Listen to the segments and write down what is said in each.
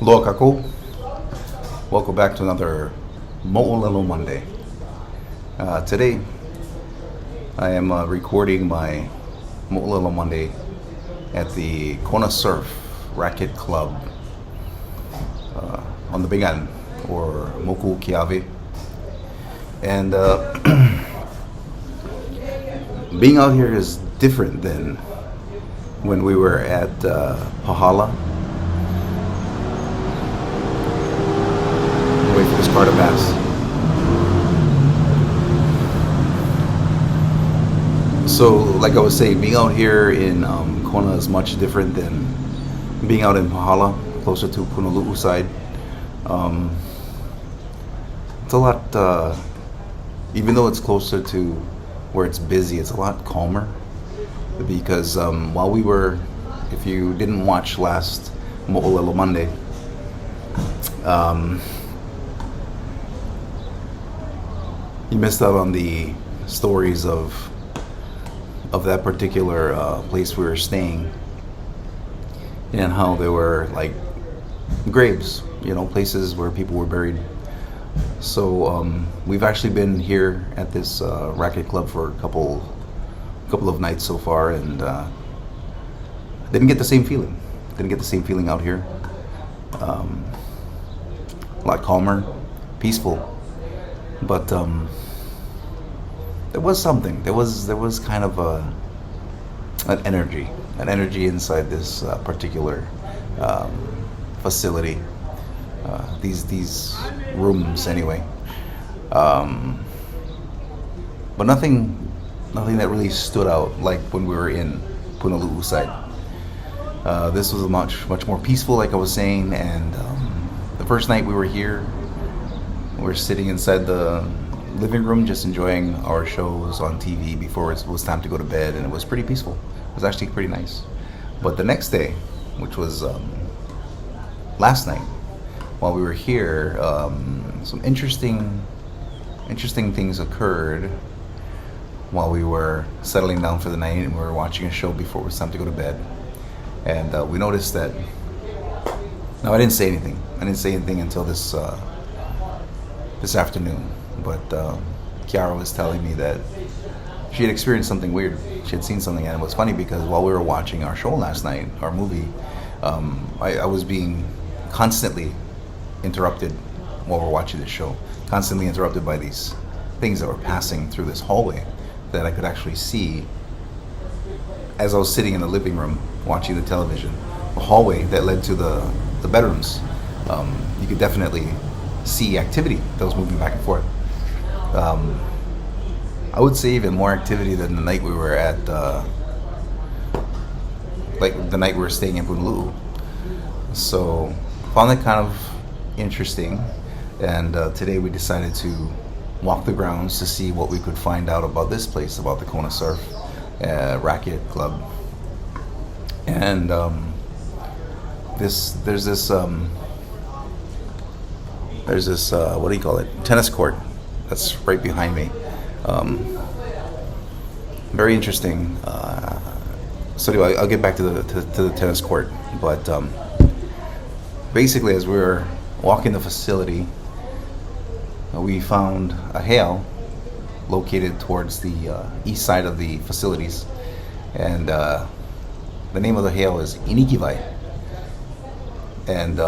Aloha kako. Welcome back to another Mo'olelo Monday. Today, I am recording my Mo'olelo Monday at the Kona Surf Racquet Club on the Big Island, or Moku Kiave. And being out here is different than when we were at Pahala. Wait for this car to pass. So, like I was saying, being out here in Kona is much different than being out in Pahala, closer to Punalu'u side. It's a lot, even though it's closer to where it's busy, it's a lot calmer. Because while we were, if you didn't watch last Mo'olelo Monday, you missed out on the stories of that particular place we were staying, and how there were like graves, places where people were buried. So we've actually been here at this racquet club for a couple of nights so far, and didn't get the same feeling. Didn't get the same feeling out here. A lot calmer, peaceful, but there was something. There was kind of an energy inside this particular facility. These rooms, anyway. But nothing that really stood out like when we were in Punalu'u side. This was much more peaceful, like I was saying. And the first night we were here, we were sitting inside the living room, just enjoying our shows on TV before it was time to go to bed, and it was pretty peaceful. It was actually pretty nice. But the next day, which was last night, while we were here, some interesting things occurred while we were settling down for the night, and we were watching a show before it was time to go to bed. And we noticed that. No, I didn't say anything. I didn't say anything until this afternoon. But Kiara was telling me that she had experienced something weird. She had seen something, and it was funny because while we were watching our show last night, our movie, I was being constantly interrupted while we're watching the show. Constantly interrupted by these things that were passing through this hallway that I could actually see as I was sitting in the living room watching the television. The hallway that led to the bedrooms. You could definitely see activity that was moving back and forth. I would say even more activity than the night we were at, like the night we were staying in Punalu'u. So found that kind of interesting, and today we decided to walk the grounds to see what we could find out about this place, about the Kona Surf Racquet Club. And there's this what do you call it, tennis court that's right behind me. Very interesting. So anyway, I'll get back to the tennis court, but basically as we were walking the facility, we found a hail located towards the east side of the facilities, and the name of the hail is Inikivai. And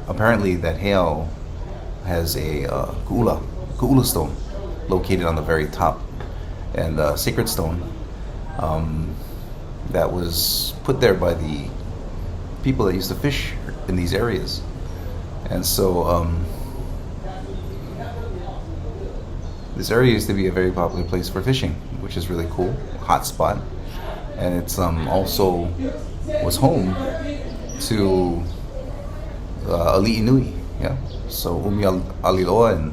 apparently that hail has a ku'ula stone located on the very top, and a sacred stone that was put there by the people that used to fish in these areas. And so this area used to be a very popular place for fishing, which is really cool, hot spot. And it's also was home to Ali'i Nui, yeah. So Umi Aliloa and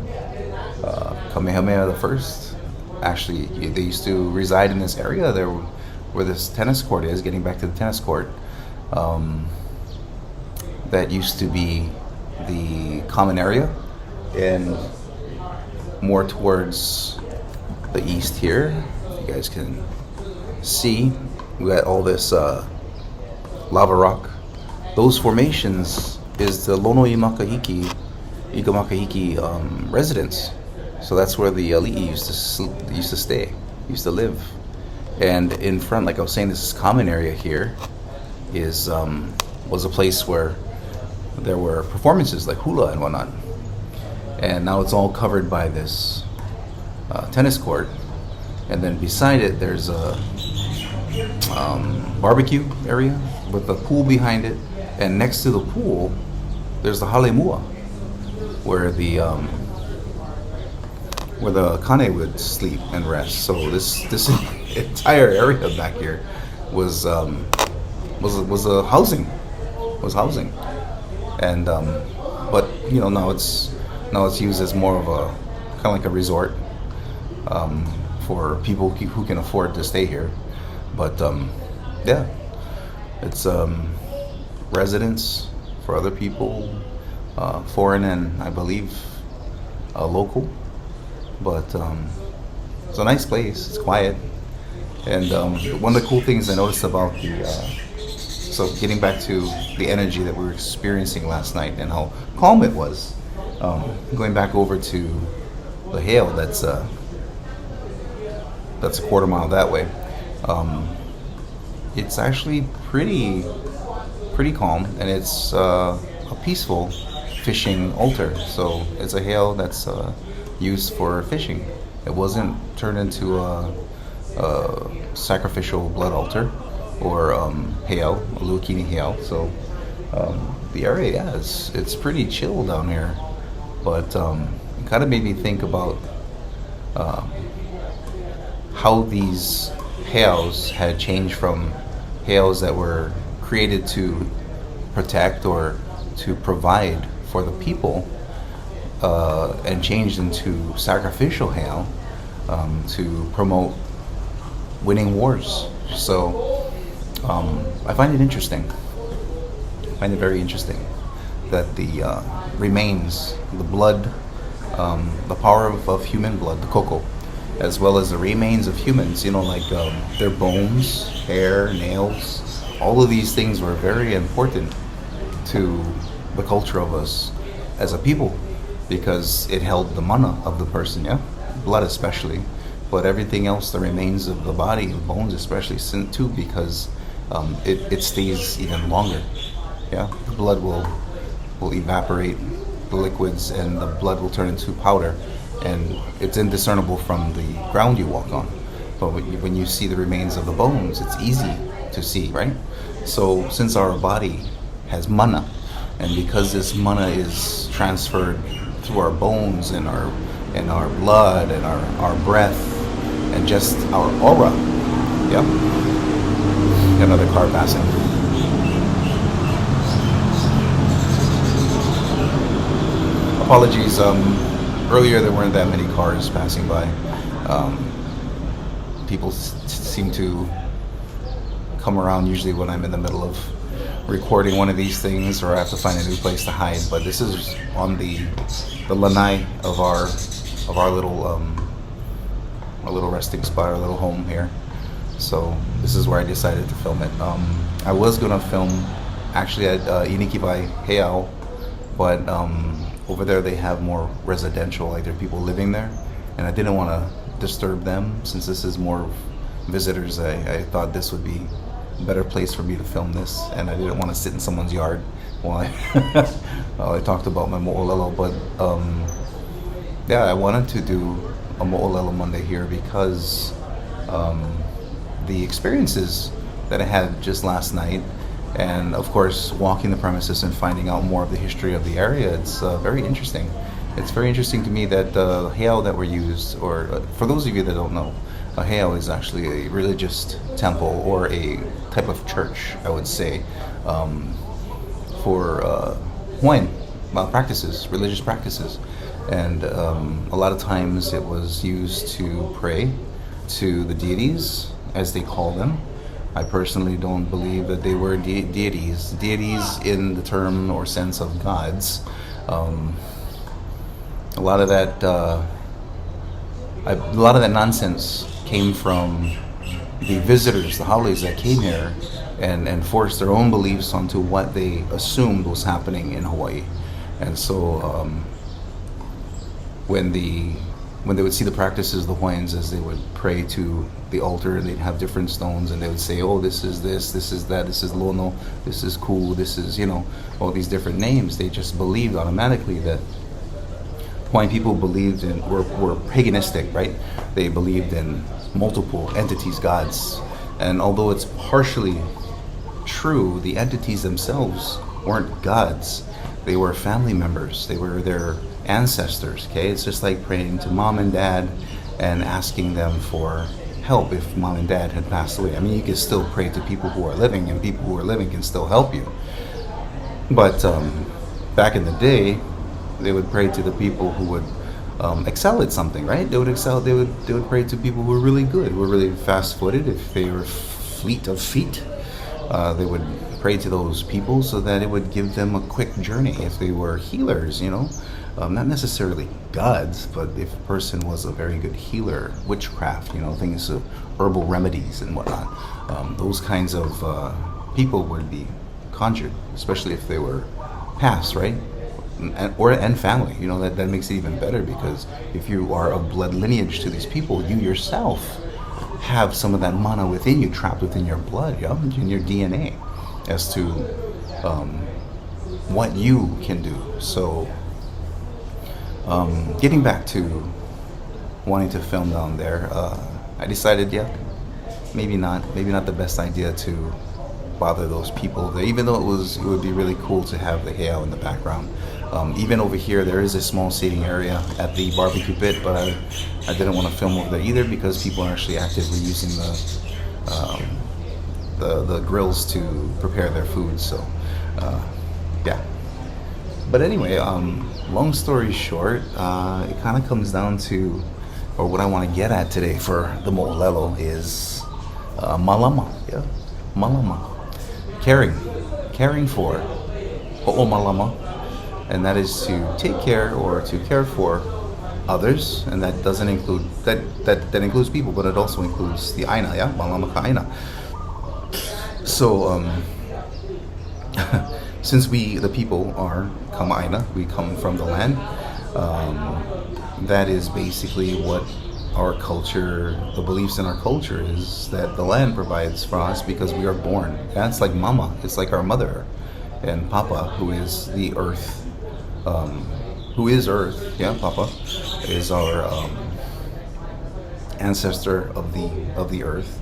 Kamehameha the First, actually, they used to reside in this area there where this tennis court is. Getting back to the tennis court, that used to be the common area, and more towards the east here, if you guys can see, we got all this lava rock. Those formations is the Lono Imakahiki residence. So that's where the Ali'i used to stay, used to live. And in front, like I was saying, this common area here is was a place where there were performances like hula and whatnot. And now it's all covered by this tennis court. And then beside it, there's a barbecue area with a pool behind it. And next to the pool, there's the halemua, where the kane would sleep and rest. So this entire area back here was a housing, and but now it's used as more of a kind of like a resort for people who can afford to stay here. But yeah, it's residence for other people, foreign and I believe local. But it's a nice place. It's quiet, and one of the cool things I noticed about so getting back to the energy that we were experiencing last night and how calm it was. Going back over to the Hale, that's a quarter mile that way. It's actually pretty calm, and it's a peaceful fishing altar. So it's a Hale that's used for fishing. It wasn't turned into a sacrificial blood altar or heiau, a luakini heiau. So the area, yeah, it's pretty chill down here. But it kind of made me think about how these heiaus had changed from heiaus that were created to protect or to provide for the people, and changed into sacrificial heiau to promote winning wars. So I find it interesting. I find it very interesting that the remains, the blood, the power of human blood, the koko, as well as the remains of humans, like their bones, hair, nails, all of these things were very important to the culture of us as a people, because it held the mana of the person, yeah, blood especially, but everything else, the remains of the body, the bones especially, too, because it stays even longer. Yeah, the blood will evaporate the liquids, and the blood will turn into powder, and it's indiscernible from the ground you walk on. But when you see the remains of the bones, it's easy to see, right? So since our body has mana, and because this mana is transferred through our bones and our blood and our breath and just our aura. Yep. Another car passing. Apologies. Earlier there weren't that many cars passing by. People seem to come around usually when I'm in the middle of recording one of these things, or I have to find a new place to hide. But this is on the lanai of our little resting spot, our little home here. So this is where I decided to film it. I was gonna film actually at Inikiwai Heiau, but over there they have more residential, like there are people living there, and I didn't want to disturb them since this is more visitors. I thought this would be a better place for me to film this, and I didn't want to sit in someone's yard while I talked about my mo'olelo. But yeah, I wanted to do a mo'olelo Monday here because the experiences that I had just last night, and of course walking the premises and finding out more of the history of the area, it's very interesting. It's very interesting to me that the heiau that were used, or for those of you that don't know, a heiau is actually a religious temple or a type of church, I would say, for Hawaiian practices, religious practices. And a lot of times it was used to pray to the deities, as they call them. I personally don't believe that they were deities in the term or sense of gods. A lot of that nonsense came from the visitors, the haoles that came here, and force their own beliefs onto what they assumed was happening in Hawaii. And so when when they would see the practices, the Hawaiians, as they would pray to the altar, and they'd have different stones, and they would say, "Oh, this is that, this is Lono, this is Ku, this is all these different names." They just believed automatically that Hawaiian people believed in were paganistic, right? They believed in multiple entities, gods, and although it's partially true, the entities themselves weren't gods. They were family members. They were their ancestors. Okay, it's just like praying to mom and dad and asking them for help if mom and dad had passed away. I mean, you can still pray to people who are living, and people who are living can still help you. But back in the day, they would pray to the people who would excel at something, right? They would excel. They would pray to people who were really good, who were really fast-footed. If they were fleet of feet, they would pray to those people so that it would give them a quick journey. If they were healers, not necessarily gods, but if a person was a very good healer, witchcraft, things of herbal remedies and whatnot, those kinds of people would be conjured, especially if they were past, right? And family, that makes it even better, because if you are of blood lineage to these people, you yourself have some of that mana within you, trapped within your blood, in your DNA, as to what you can do. So getting back to wanting to film down there, I decided, maybe not the best idea to bother those people there, even though it would be really cool to have the heiau in the background. Even over here, there is a small seating area at the barbecue pit, but I didn't want to film over there either, because people are actually actively using the grills to prepare their food. So yeah. But anyway, long story short, it kind of comes down to, or what I want to get at today for the mo'olelo is malama. Malama. Caring for ho'o malama, and that is to take care or to care for others, and that doesn't include that includes people, but it also includes the aina, malama ka aina. So since we the people are kama'aina, we come from the land, that is basically what our culture, the beliefs in our culture, is that the land provides for us because we are born. That's like mama, it's like our mother, and papa, who is the earth, papa is our ancestor of the earth,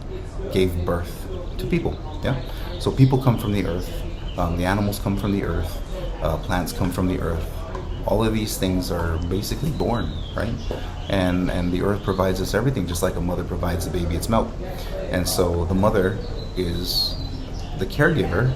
gave birth to people. So people come from the earth, the animals come from the earth, plants come from the earth. All of these things are basically born, right? And the earth provides us everything, just like a mother provides the baby its milk. And so the mother is the caregiver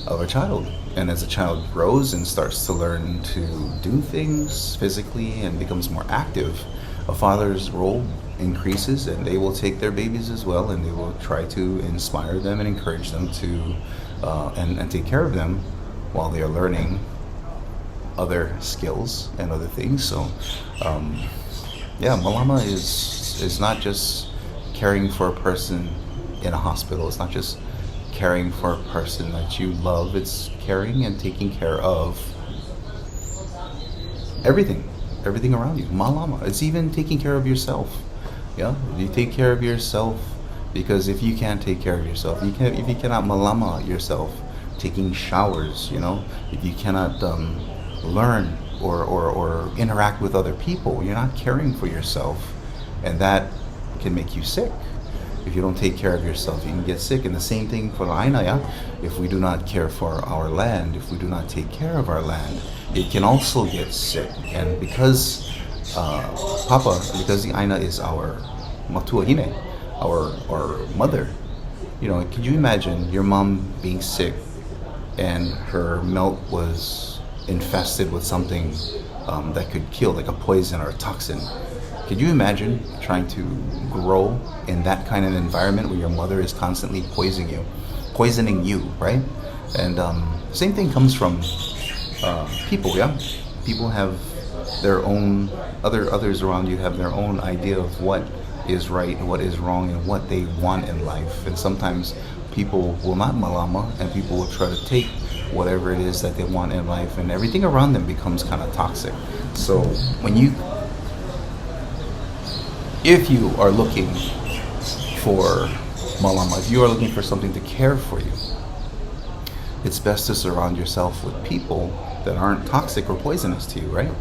of a child. And as a child grows and starts to learn to do things physically and becomes more active, a father's role increases, and they will take their babies as well, and they will try to inspire them and encourage them to and take care of them while they are learning other skills and other things. So malama is not just caring for a person in a hospital. It's not just caring for a person that you love. It's caring and taking care of everything around you. Malama. It's even taking care of yourself. You take care of yourself, because if you can't take care of yourself, if you cannot malama yourself, taking showers, if you cannot learn or interact with other people, you're not caring for yourself, and that can make you sick. If you don't take care of yourself, you can get sick. And the same thing for the aina. If we do not care for our land, if we do not take care of our land, it can also get sick. And because because the aina is our matuahine, our mother, could you imagine your mom being sick and her milk was infested with something that could kill, like a poison or a toxin? Could you imagine trying to grow in that kind of environment where your mother is constantly poisoning you, right? And same thing comes from people. People have their own, others around you have their own idea of what is right and what is wrong and what they want in life. And sometimes people will not malama, and people will try to take whatever it is that they want in life, and everything around them becomes kind of toxic. So if you are looking for malama, if you are looking for something to care for you, it's best to surround yourself with people that aren't toxic or poisonous to you, right?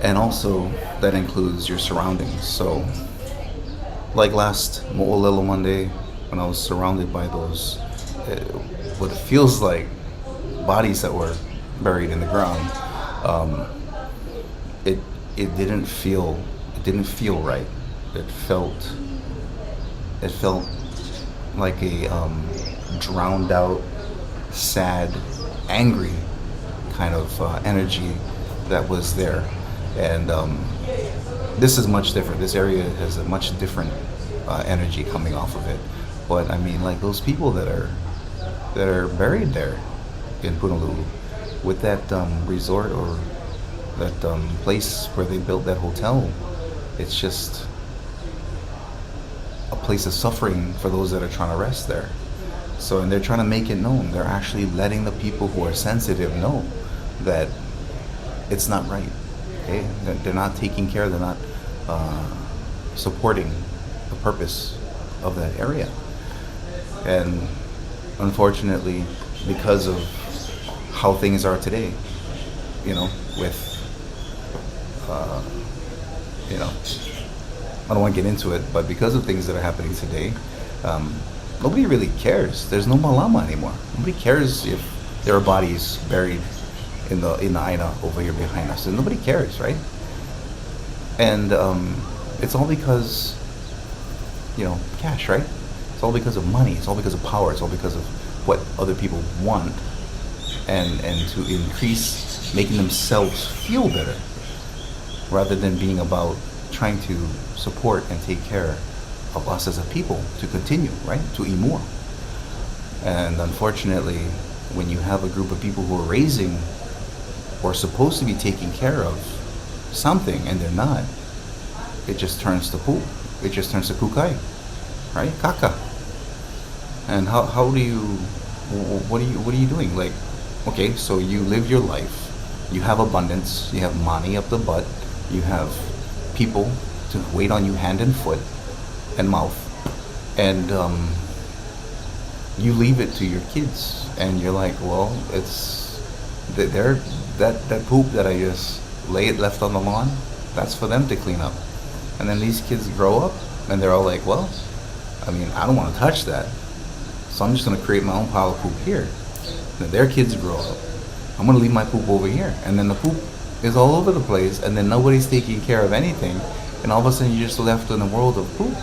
And also that includes your surroundings. So like last Mo'olelo Monday, when I was surrounded by those what it feels like bodies that were buried in the ground, it it didn't feel right. It felt like a drowned out, sad, angry kind of energy that was there. And this is much different. This area has a much different energy coming off of it. But I mean, like those people that are buried there in Punaluu, with that resort or that place where they built that hotel, it's just a place of suffering for those that are trying to rest there. So, and they're trying to make it known. They're actually letting the people who are sensitive know that it's not right. Okay, they're not taking care. They're not supporting the purpose of that area. And unfortunately, because of how things are today, with I don't want to get into it, but because of things that are happening today, nobody really cares. There's no malama anymore. Nobody cares if there are bodies buried in the aina over here behind us, and nobody cares, right? And it's all because cash, right? It's all because of money. It's all because of power. It's all because of what other people want, and to increase making themselves feel better, rather than being about trying to support and take care of us as a people to continue, right? To imur. And unfortunately, when you have a group of people who are raising or supposed to be taking care of something and they're not, it just turns to pu. It just turns to kukai, right? Kaka. And how do you, what are you doing? Like, okay, so you live your life, you have abundance, you have money up the butt, you have people to wait on you hand and foot and mouth, and you leave it to your kids, and you're like, well, it's that poop that I just left on the lawn, that's for them to clean up. And then these kids grow up and they're all like, well, I mean, I don't want to touch that, so I'm just going to create my own pile of poop here. Then their kids grow up, I'm going to leave my poop over here, and then the poop is all over the place, and then nobody's taking care of anything, and all of a sudden you're just left in a world of poop.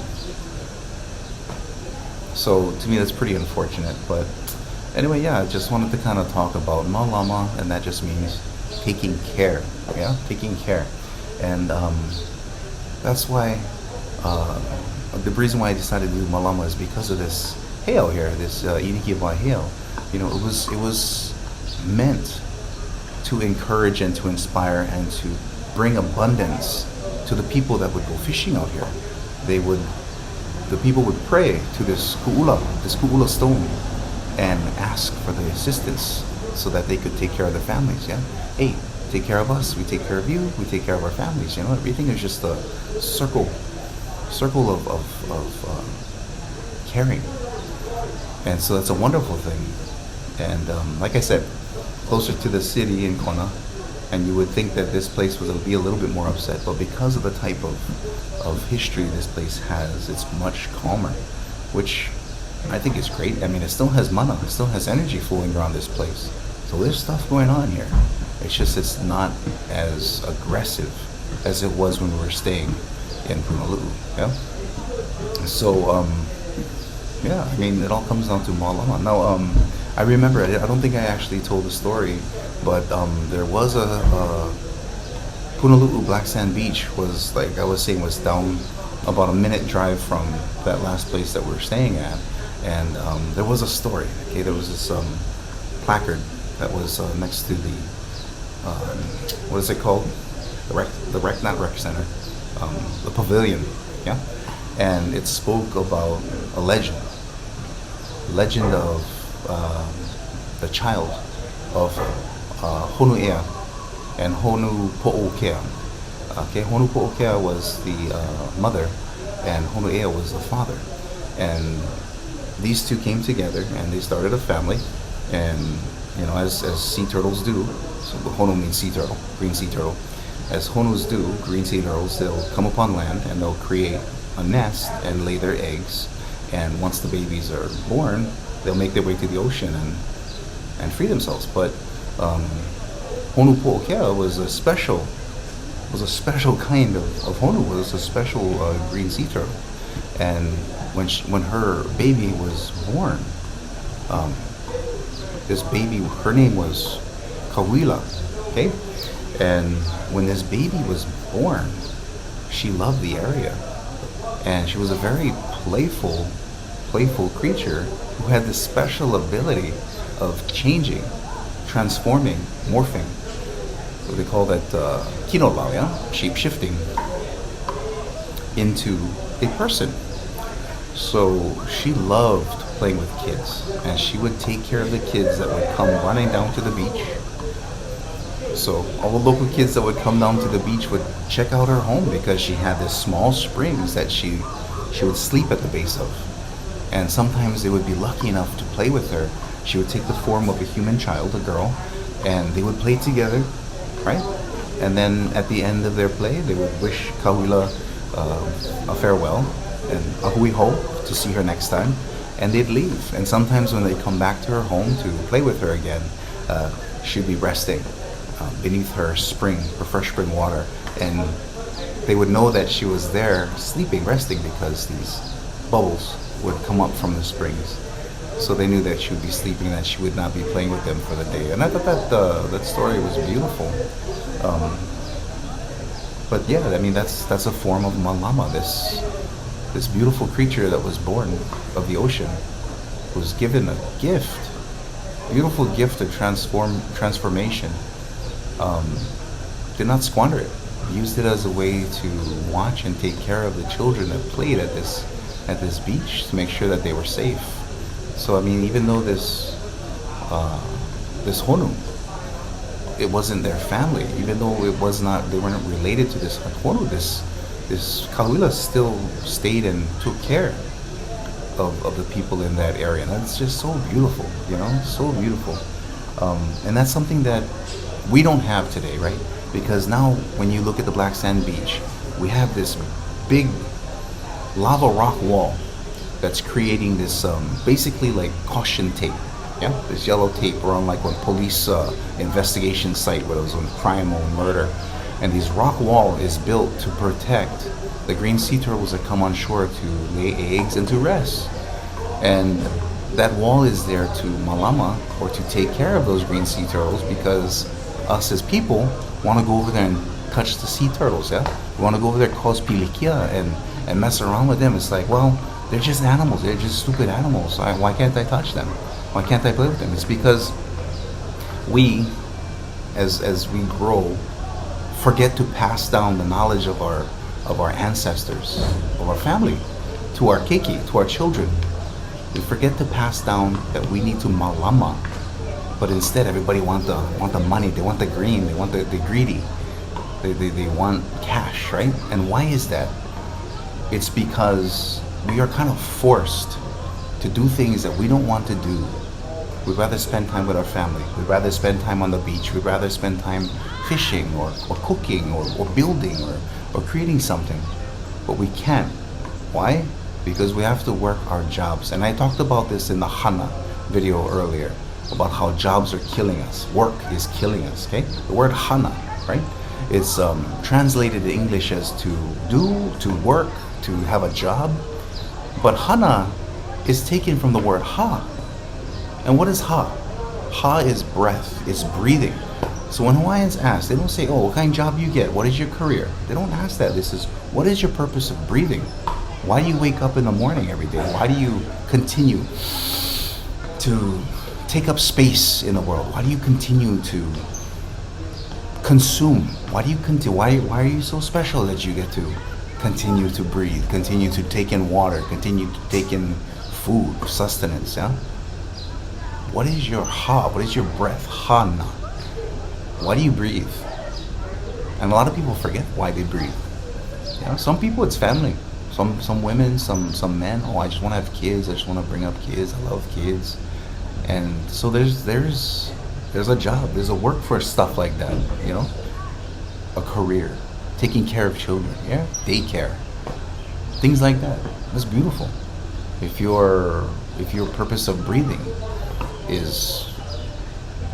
So to me, that's pretty unfortunate. But anyway, yeah, I just wanted to kind of talk about malama, and that just means taking care. Yeah, taking care. And that's why the reason why I decided to do malama is because of this hail here, this inikiwa hail. It was meant to encourage and to inspire and to bring abundance to the people that would go fishing out here. The people would pray to this ku'ula stone, and ask for the assistance so that they could take care of their families. Yeah, hey, take care of us, we take care of you, we take care of our families. Everything is just a circle of caring, and so that's a wonderful thing. And like I said, closer to the city in Kona, and you would think that this place was going to be a little bit more upset, but because of the type of history this place has, it's much calmer, which I think is great. I mean, it still has mana, it still has energy flowing around this place, so there's stuff going on here. It's just it's not as aggressive as it was when we were staying in Punaluu. Yeah. So yeah, I mean, it all comes down to malama. Now I remember, I don't think I actually told the story, but there was a Punaluu Black Sand Beach was, like I was saying, was down about a minute drive from that last place that we're staying at. And there was a story. Okay, there was this placard that was next to the what is it called? Not rec center, the pavilion. Yeah, and it spoke about a legend legend of the child of Honuea and Honu Po'okea. Okay, Honu Po'okea was the mother, and Honuea was the father. And these two came together and they started a family. And you know, as sea turtles do, so Honu means sea turtle, green sea turtle. As Honus do, green sea turtles, they'll come upon land and they'll create a nest and lay their eggs. And once the babies are born, they'll make their way to the ocean and free themselves. But Honu Po'okea was a special kind of Honu, was a special green sea turtle. And when her baby was born, this baby, her name was Kawila, okay? And when this baby was born, she loved the area. And she was a very playful creature who had this special ability of changing, transforming, morphing. So they call that kinolao, yeah? Shape-shifting into a person. So she loved playing with kids, and she would take care of the kids that would come running down to the beach. So all the local kids that would come down to the beach would check out her home because she had this small springs that she would sleep at the base of. And sometimes they would be lucky enough to play with her. She would take the form of a human child, a girl, and they would play together, right? And then at the end of their play, they would wish Kawila a farewell and a hui ho to see her next time, and they'd leave. And sometimes when they come back to her home to play with her again, she'd be resting beneath her spring, her fresh spring water, and they would know that she was there sleeping, resting, because these bubbles would come up from the springs. So they knew that she would be sleeping and that she would not be playing with them for the day. And I thought that story was beautiful. But yeah, I mean, that's a form of malama. This beautiful creature that was born of the ocean was given a gift, a beautiful gift of transformation. Did not squander it. Used it as a way to watch and take care of the children that played at this beach to make sure that they were safe. So I mean, even though this Honu, it wasn't their family, even though they weren't related to this Honu, this Kawila still stayed and took care of the people in that area. And that's just so beautiful, you know, so beautiful. And that's something that we don't have today, right? Because now when you look at the black sand beach, we have this big lava rock wall that's creating this basically like caution tape, yeah, this yellow tape around, like when police investigation site where there was a crime or murder. And this rock wall is built to protect the green sea turtles that come on shore to lay eggs and to rest. And that wall is there to malama, or to take care of those green sea turtles, because us as people want to go over there and touch the sea turtles, yeah? We want to go over there, cause pilikia, and mess around with them. It's like, well, they're just animals. They're just stupid animals. Why can't I touch them? Why can't I play with them? It's because we, as we grow, forget to pass down the knowledge of our ancestors, of our family, to our keiki, to our children. We forget to pass down that we need to malama, but instead everybody want the money, they want the green, they want the greedy, they want cash, right? And why is that? It's because we are kind of forced to do things that we don't want to do. We'd rather spend time with our family. We'd rather spend time on the beach. We'd rather spend time fishing or cooking or building or creating something. But we can't. Why? Because we have to work our jobs. And I talked about this in the Hana video earlier, about how jobs are killing us. Work is killing us, okay? The word Hana, right? It's translated in English as to do, to work, to have a job. But Hana is taken from the word Ha. And what is Ha? Ha is breath, it's breathing. So when Hawaiians ask, they don't say, oh, what kind of job you get? What is your career? They don't ask that. This is, what is your purpose of breathing? Why do you wake up in the morning every day? Why do you continue to take up space in the world? Why do you continue to consume? Why do you continue? Why are you so special that you get to continue to breathe, continue to take in water, continue to take in food, sustenance, yeah? What is your ha? What is your breath? Hana. Why do you breathe? And a lot of people forget why they breathe. You know, some people it's family. Some women, some men. Oh, I just want to have kids. I just want to bring up kids. I love kids. And so there's a job. There's a work for stuff like that. You know, a career, taking care of children. Yeah, daycare, things like that. That's beautiful. If your purpose of breathing is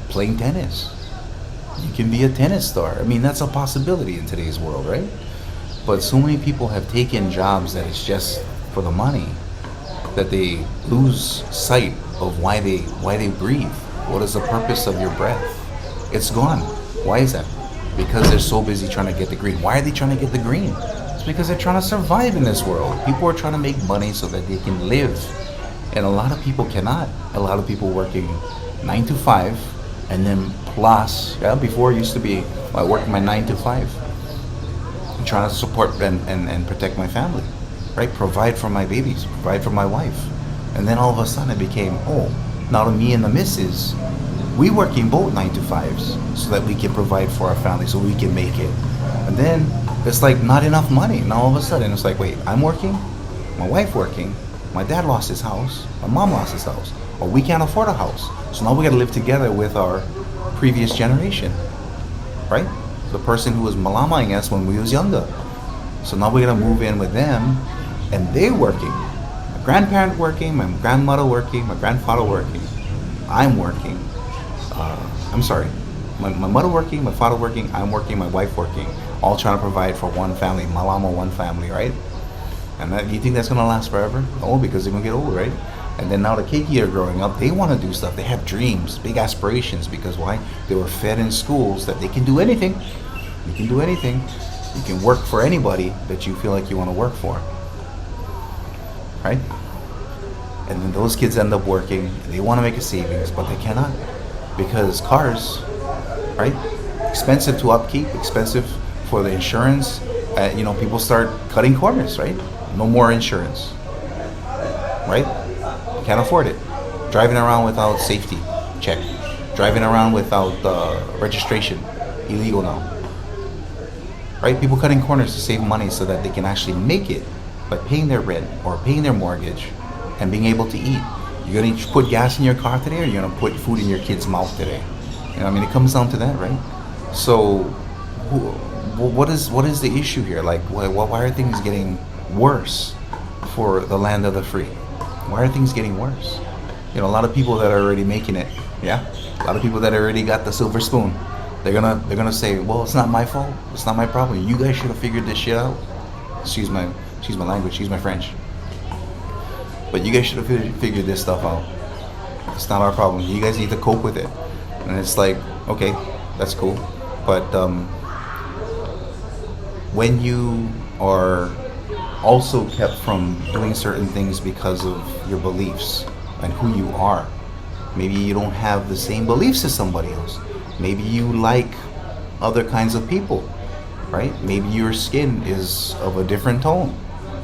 playing tennis, you can be a tennis star. I mean, that's a possibility in today's world, right? But so many people have taken jobs that it's just for the money that they lose sight of why they breathe. What is the purpose of your breath? It's gone. Why is that? Because they're so busy trying to get the green. Why are they trying to get the green? It's because they're trying to survive in this world. People are trying to make money so that they can live. And a lot of people cannot. A lot of people working 9 to 5 and then plus, yeah, before it used to be I worked my 9 to 5. I'm trying to support and protect my family, right? Provide for my babies, provide for my wife. And then all of a sudden it became, oh, now me and the missus, we working both 9 to 5s so that we can provide for our family, so we can make it. And then it's like not enough money. Now all of a sudden it's like, wait, I'm working, my wife working, my dad lost his house, my mom lost his house, or we can't afford a house. So now we gotta live together with our previous generation, right? The person who was malamaing us when we was younger. So now we're gonna move in with them, and they working. My grandparent working, my grandmother working, my grandfather working. I'm working. I'm sorry. My mother working, my father working, I'm working, my wife working. All trying to provide for one family, malama one family, right? And that, you think that's gonna last forever? No, because they're gonna get old, right? And then now the keiki are growing up, they want to do stuff. They have dreams, big aspirations, because why? They were fed in schools that they can do anything. You can do anything. You can work for anybody that you feel like you want to work for. Right? And then those kids end up working. They want to make a savings, but they cannot. Because cars, right? Expensive to upkeep, expensive for the insurance. People start cutting corners, right? No more insurance. Right? Can't afford it. Driving around without safety check. Driving around without registration. Illegal now. Right? People cutting corners to save money so that they can actually make it by paying their rent or paying their mortgage and being able to eat. You're going to put gas in your car today, or you're going to put food in your kid's mouth today? You know, I mean, it comes down to that, right? So what is the issue here? Like, why are things getting worse for the land of the free? Why are things getting worse? You know, a lot of people that are already making it, yeah? A lot of people that already got the silver spoon. They're gonna say, well, it's not my fault. It's not my problem. You guys should have figured this shit out. Excuse my language. Excuse my French. But you guys should have figured this stuff out. It's not our problem. You guys need to cope with it. And it's like, okay, that's cool. But when you are also kept from doing certain things because of your beliefs and who you are, maybe you don't have the same beliefs as somebody else. Maybe you like other kinds of people, right? Maybe your skin is of a different tone.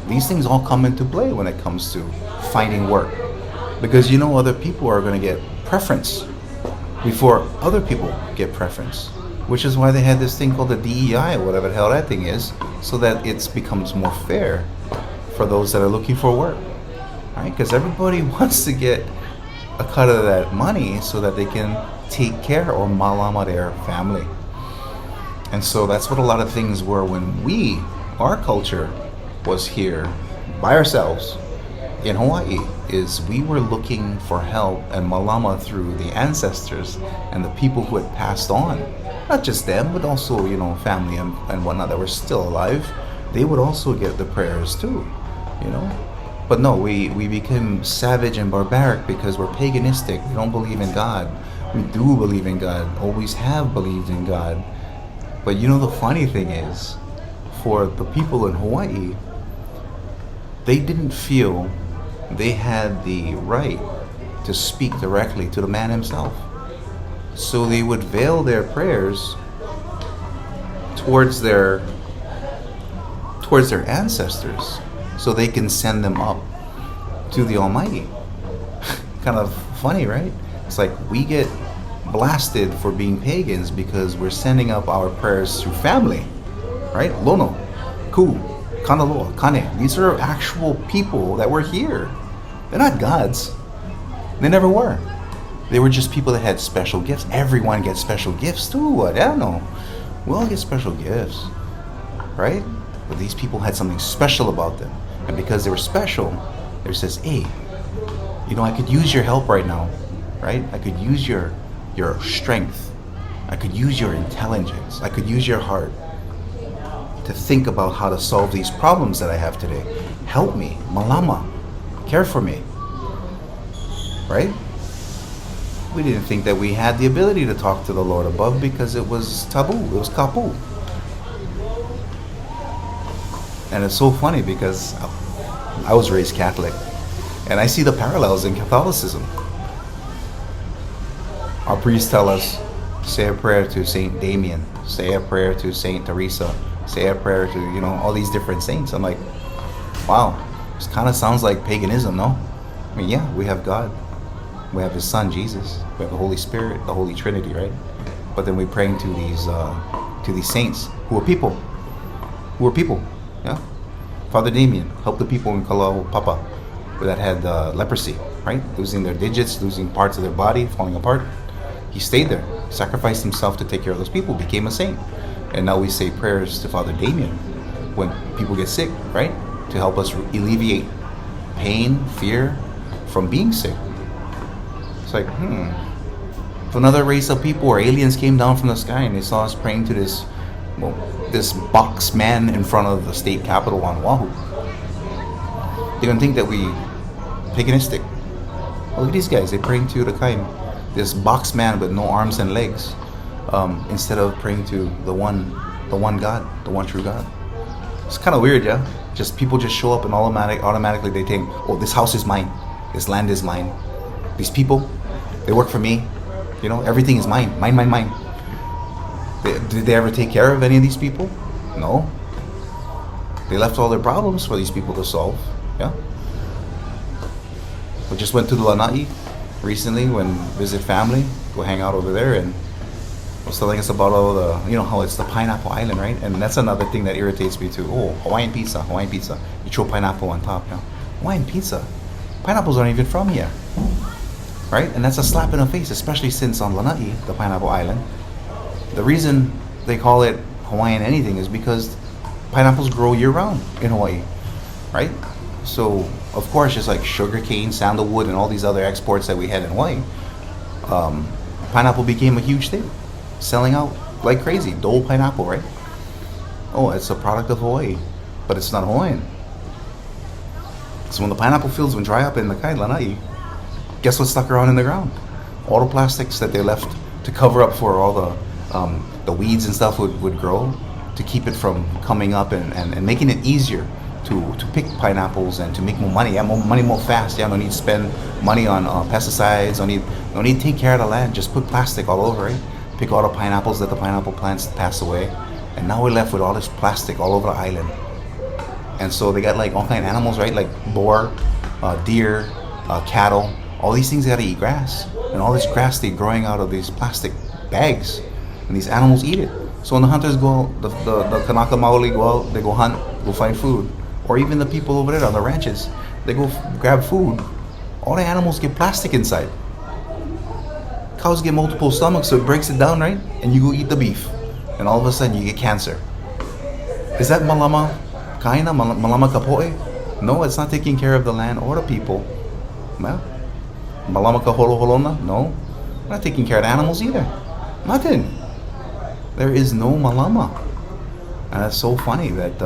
These things all come into play when it comes to finding work, because other people are going to get preference before other people get preference, which is why they had this thing called the DEI or whatever the hell that thing is, so that it becomes more fair for those that are looking for work, right? Because everybody wants to get a cut of that money so that they can take care or malama their family. And so that's what a lot of things were when our culture was here by ourselves in Hawaii, is we were looking for help and malama through the ancestors and the people who had passed on. Not just them, but also, family and whatnot that were still alive. They would also get the prayers too, But no, we became savage and barbaric because we're paganistic. We don't believe in God. We do believe in God, always have believed in God. But the funny thing is, for the people in Hawaii, they didn't feel they had the right to speak directly to the man himself. So they would veil their prayers towards their ancestors, so they can send them up to the Almighty. Kind of funny, right? It's like we get blasted for being pagans because we're sending up our prayers through family, right? Lono, Ku, Kanaloa, Kane. These are actual people that were here. They're not gods. They never were. They were just people that had special gifts. Everyone gets special gifts too. I don't know. We all get special gifts, right? But these people had something special about them. And because they were special, they says, hey, I could use your help right now, right? I could use your strength. I could use your intelligence. I could use your heart to think about how to solve these problems that I have today. Help me, malama, care for me, right? We didn't think that we had the ability to talk to the Lord above because it was taboo, it was kapu. And it's so funny because I was raised Catholic and I see the parallels in Catholicism. Our priests tell us, say a prayer to Saint Damien, say a prayer to Saint Teresa, say a prayer to, all these different saints. I'm like, wow, this kind of sounds like paganism, no? I mean, yeah, we have God. We have His Son, Jesus. We have the Holy Spirit, the Holy Trinity, right? But then we're praying to these saints who are people. Yeah? Father Damien helped the people in Kalau Papa that had leprosy, right? Losing their digits, losing parts of their body, falling apart. He stayed there, sacrificed himself to take care of those people, became a saint. And now we say prayers to Father Damien when people get sick, right? To help us alleviate pain, fear from being sick. It's like, if another race of people or aliens came down from the sky and they saw us praying to this box man in front of the state capitol on Oahu, they're going to think that we paganistic. Oh, look at these guys, they're praying to the kind, this box man with no arms and legs, instead of praying to the one God, the one true God. It's kind of weird, yeah? Just people just show up and automatically they think, oh, this house is mine, this land is mine, these people, they work for me, everything is mine. Did they ever take care of any of these people? No. They left all their problems for these people to solve. Yeah. We just went to the Lanai recently when visit family, go hang out over there, and was telling us about all the, how it's the pineapple island, right? And that's another thing that irritates me too. Oh, Hawaiian pizza. You throw pineapple on top. Hawaiian pizza. Pineapples aren't even from here, right? And that's a slap in the face, especially since on Lanai, the pineapple island, the reason they call it Hawaiian anything is because pineapples grow year-round in Hawaii, right? So, of course, just like sugarcane, sandalwood, and all these other exports that we had in Hawaii, pineapple became a huge thing, selling out like crazy. Dole pineapple, right? Oh, it's a product of Hawaii, but it's not Hawaiian. So when the pineapple fields would dry up in the Lanai, guess what stuck around in the ground? All the plastics that they left to cover up for all the weeds and stuff would grow to keep it from coming up and making it easier to pick pineapples and to make more money. Yeah, more money more fast. Yeah, no need to spend money on pesticides. No need to take care of the land. Just put plastic all over it. Pick all the pineapples that the pineapple plants pass away. And now we're left with all this plastic all over the island. And so they got like all kind of animals, right? Like boar, deer, cattle. All these things gotta eat grass. And all this grass they're growing out of these plastic bags. And these animals eat it. So when the hunters go out, the Kanaka Maoli go out, they go hunt, go find food. Or even the people over there on the ranches, they go grab food. All the animals get plastic inside. Cows get multiple stomachs, so it breaks it down, right? And you go eat the beef. And all of a sudden you get cancer. Is that malama kaina, malama kapoe? No, it's not taking care of the land or the people. Well, malama kaholoholona? No. We're not taking care of the animals either. Nothing. There is no malama. And that's so funny that,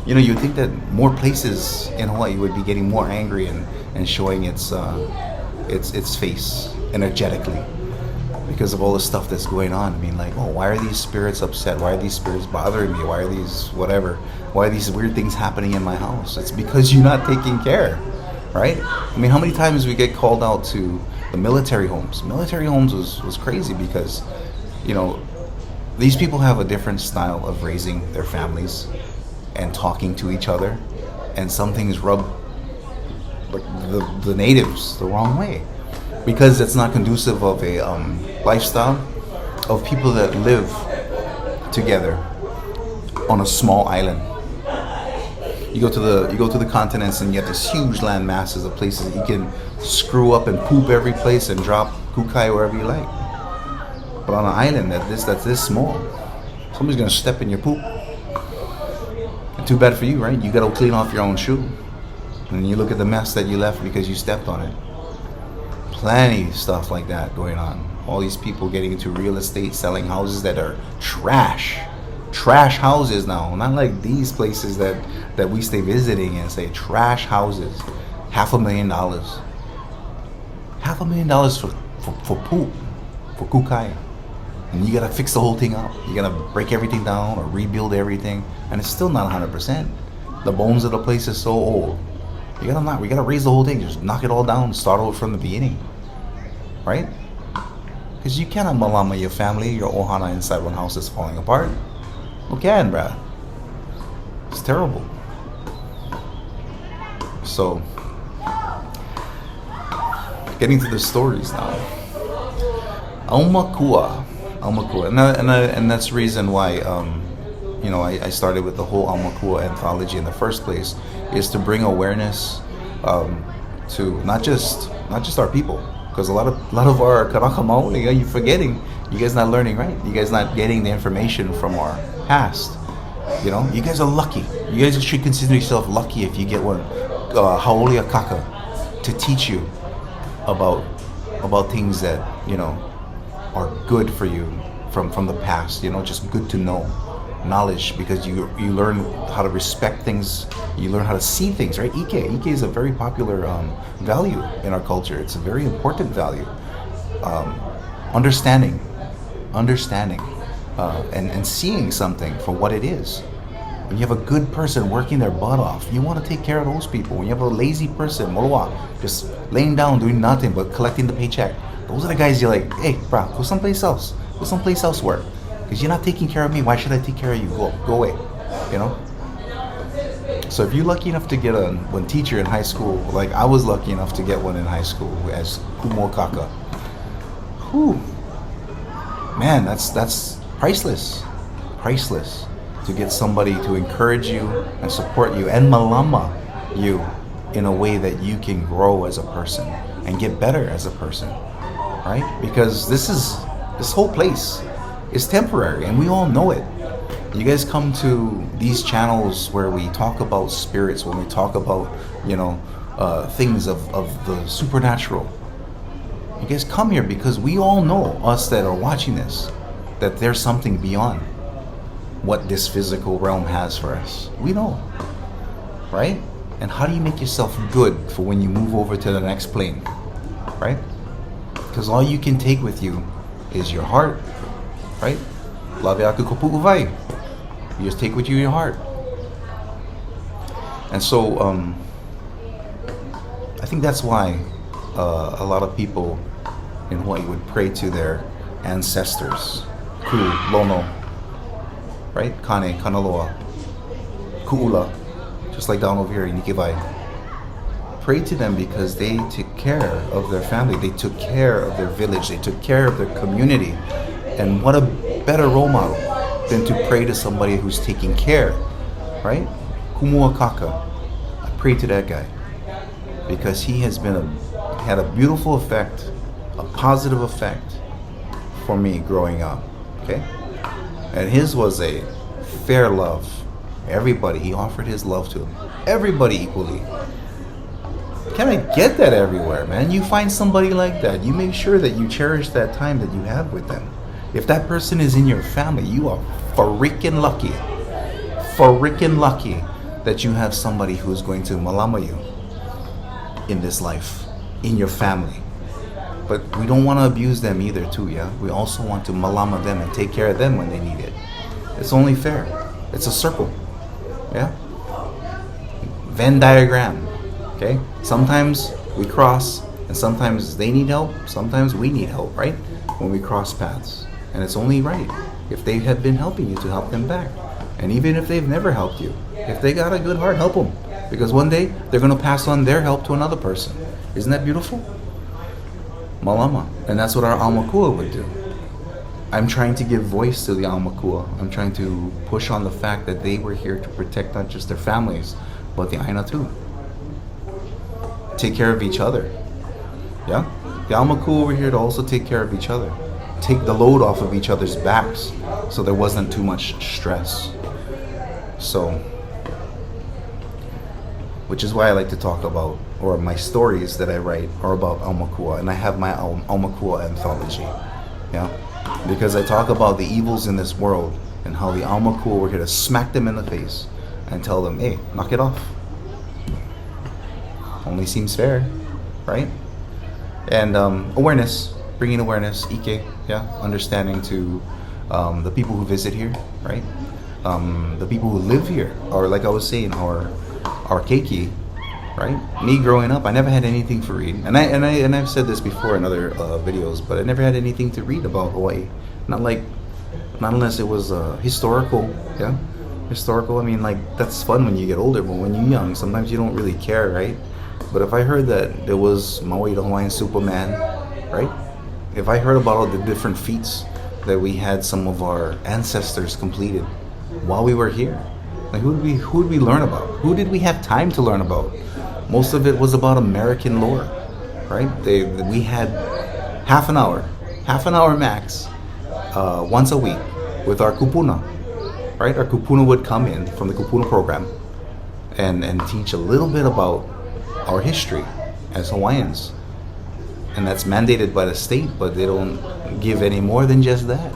you'd think that more places in Hawaii would be getting more angry and showing its face energetically because of all the stuff that's going on. I mean, like, oh, why are these spirits upset? Why are these spirits bothering me? Why are these whatever? Why are these weird things happening in my house? It's because you're not taking care, right? I mean, how many times we get called out to the military homes? Military homes was crazy because, these people have a different style of raising their families and talking to each other, and some things rub like the natives the wrong way, because it's not conducive of a lifestyle of people that live together on a small island. You go to the continents and you have this huge land masses of places that you can screw up and poop every place and drop kukai wherever you like. But on an island that's this small, somebody's gonna step in your poop. And too bad for you, right? You gotta clean off your own shoe. And you look at the mess that you left because you stepped on it. Plenty of stuff like that going on. All these people getting into real estate, selling houses that are trash houses now, not like these places that we stay visiting and say trash houses. $500,000 for poop, for kukai, and you gotta fix the whole thing up. You gotta break everything down or rebuild everything, and it's still not 100%. The bones of the place is so old. We gotta raise the whole thing, just knock it all down, start over from the beginning, right? Because you cannot malama your family, your ohana inside one house that's falling apart. You can, bruh. It's terrible. So, getting to the stories now. Aumakua, and that's the reason why I started with the whole Aumakua anthology in the first place, is to bring awareness to not just our people, because a lot of our Karaka Maoli, you're forgetting. You guys not learning, right? You guys not getting the information from our past. You guys are lucky. You guys should consider yourself lucky if you get one Haoli Akaka to teach you about things that are good for you from the past. Just good to know knowledge, because you learn how to respect things. You learn how to see things, right? Ike is a very popular value in our culture. It's a very important value. Understanding, and seeing something for what it is. When you have a good person working their butt off, you want to take care of those people. When you have a lazy person, just laying down doing nothing but collecting the paycheck, those are the guys you're like, hey, bro, go someplace else. Go someplace else work. Because you're not taking care of me. Why should I take care of you? Go away. So if you're lucky enough to get one teacher in high school, like I was lucky enough to get one in high school as Kumokaka. Whew. Man, that's priceless. Priceless. To get somebody to encourage you and support you and malama you in a way that you can grow as a person and get better as a person, right? Because this whole place is temporary, and we all know it. You guys come to these channels where we talk about spirits, when we talk about things of the supernatural. You guys come here because we all know, us that are watching this, that there's something beyond what this physical realm has for us. We know, right? And how do you make yourself good for when you move over to the next plane, right? Because all you can take with you is your heart, right? You just take with you your heart. And so I think that's why a lot of people in Hawaii would pray to their ancestors, Ku, Lono, right? Kane, Kanaloa, Ku'ula, just like down over here in Ikivai. Pray to them because they took care of their family, they took care of their village, they took care of their community. And what a better role model than to pray to somebody who's taking care, right? Kumuakaka. I pray to that guy because he has had a beautiful effect, a positive effect for me growing up, okay? And his was a fair love. Everybody, he offered his love to everybody equally. Can I get that everywhere, man? You find somebody like that, you make sure that you cherish that time that you have with them. If that person is in your family, you are freaking lucky that you have somebody who is going to malama you in this life, in your family. But we don't want to abuse them either too, yeah? We also want to malama them and take care of them when they need it. It's only fair. It's a circle, yeah? Venn diagram, okay? Sometimes we cross, and sometimes they need help, sometimes we need help, right? When we cross paths. And it's only right if they have been helping you to help them back. And even if they've never helped you, if they got a good heart, help them. Because one day they're going to pass on their help to another person. Isn't that beautiful? Malama. And that's what our Aumakua would do. I'm trying to give voice to the Aumakua. I'm trying to push on the fact that they were here to protect not just their families, but the Aina too. Take care of each other. Yeah? The Aumakua were here to also take care of each other. Take the load off of each other's backs so there wasn't too much stress. So, which is why I like to talk about, or my stories that I write are about Aumakua, and I have my Aumakua anthology. Yeah? Because I talk about the evils in this world and how the Aumakua were here to smack them in the face and tell them, hey, knock it off. Only seems fair, right? And awareness, bringing awareness, ike, yeah, understanding to the people who visit here, right? The people who live here, or like I was saying, our keiki, right? Me growing up, I never had anything to read, and I've said this before in other videos, but I never had anything to read about Hawaii. Not unless it was historical, yeah, historical. I mean, like that's fun when you get older, but when you're young, sometimes you don't really care, right? But if I heard that there was Maui the Hawaiian Superman, right? If I heard about all the different feats that we had some of our ancestors completed while we were here, like who would we learn about? Who did we have time to learn about? Most of it was about American lore, right? We had half an hour max, once a week with our kupuna, right? Our kupuna would come in from the kupuna program and teach a little bit about our history as Hawaiians. And that's mandated by the state, but they don't give any more than just that.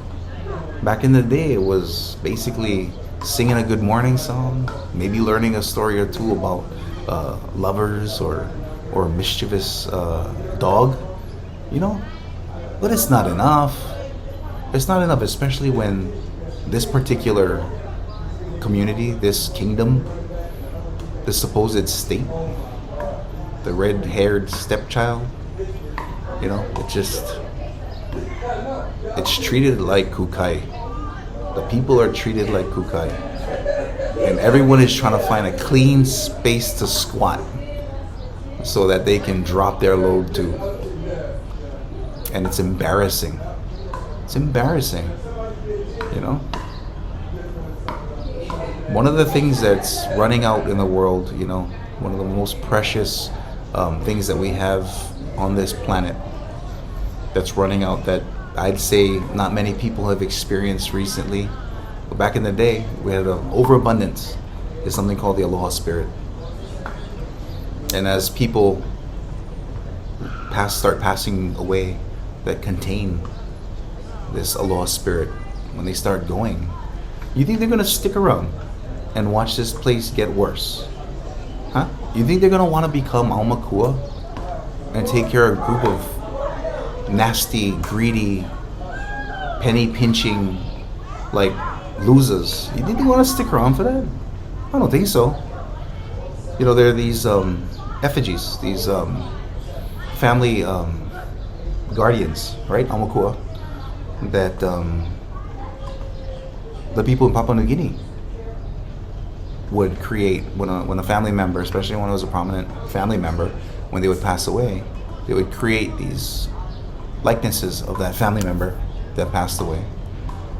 Back in the day, it was basically singing a good morning song, maybe learning a story or two about lovers or mischievous dog, you know. But it's not enough. It's not enough, especially when this particular community, this kingdom, this supposed state, the red-haired stepchild, you know, it's treated like kukai. The people are treated like kukai. And everyone is trying to find a clean space to squat so that they can drop their load too. And it's embarrassing. It's embarrassing, you know? One of the things that's running out in the world, you know, one of the most precious things that we have on this planet that's running out, that I'd say not many people have experienced recently. But back in the day, we had an overabundance, is something called the aloha spirit. And as people start passing away that contain this aloha spirit, when they start going, you think they're going to stick around and watch this place get worse? Huh? You think they're going to want to become Aumakua and take care of a group of nasty, greedy, penny-pinching, like, losers? You think they want to stick around for that? I don't think so. You know, there are these effigies, these family guardians, right? Aumakua, that the people in Papua New Guinea would create when a family member, especially when it was a prominent family member, when they would pass away, they would create these likenesses of that family member that passed away,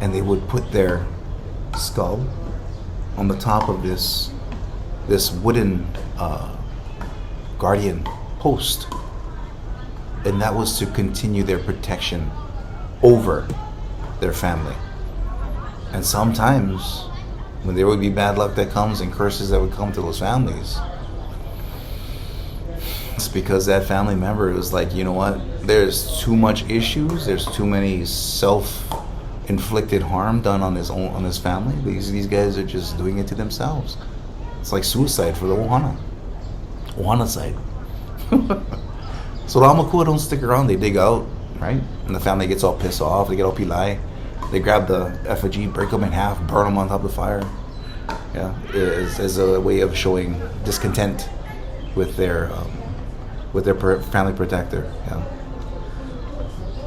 and they would put their skull on the top of this wooden guardian post, and that was to continue their protection over their family. And sometimes when there would be bad luck that comes and curses that would come to those families, it's because that family member was like, you know what, there's too much issues, there's too many self-inflicted harm done on this family. These guys are just doing it to themselves. It's like suicide for the Ohana side. So the Aumakua don't stick around, they dig out, right? And the family gets all pissed off, they get all pilai. They grab the effigy, break them in half, burn them on top of the fire. Yeah, as a way of showing discontent with their family protector. Yeah,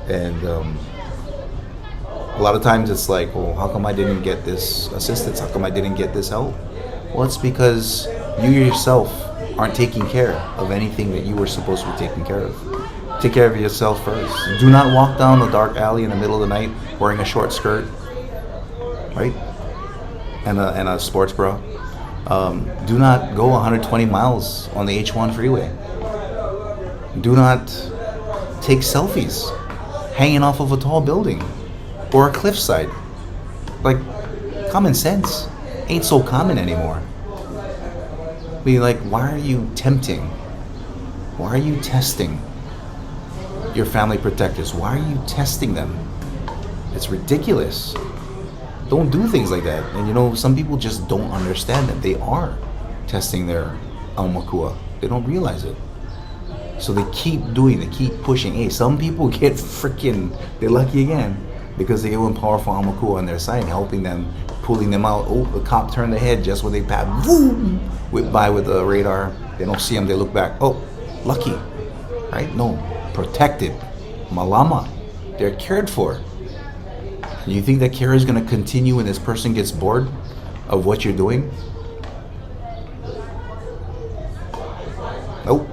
and a lot of times it's like, well, how come I didn't get this assistance? How come I didn't get this help? Well, it's because You yourself aren't taking care of anything that you were supposed to be taking care of. Take care of yourself first. Do not walk down the dark alley in the middle of the night wearing a short skirt, right? And a sports bra. Do not go 120 miles on the H1 freeway. Do not take selfies hanging off of a tall building or a cliffside. Like, common sense ain't so common anymore. I mean, like, why are you tempting? Why are you testing your family protectors? Why are you testing them? It's ridiculous. Don't do things like that. And you know, some people just don't understand that they are testing their aumakua. They don't realize it. So they keep doing, they keep pushing. Hey, some people get freaking, they're lucky again because they get one powerful aumakua on their side, helping them, pulling them out. Oh, the cop turned the head just when they passed, boom, whip by with the radar. They don't see them, they look back. Oh, lucky, right? No, protected. Malama, they're cared for. You think that care is going to continue when this person gets bored of what you're doing? Nope.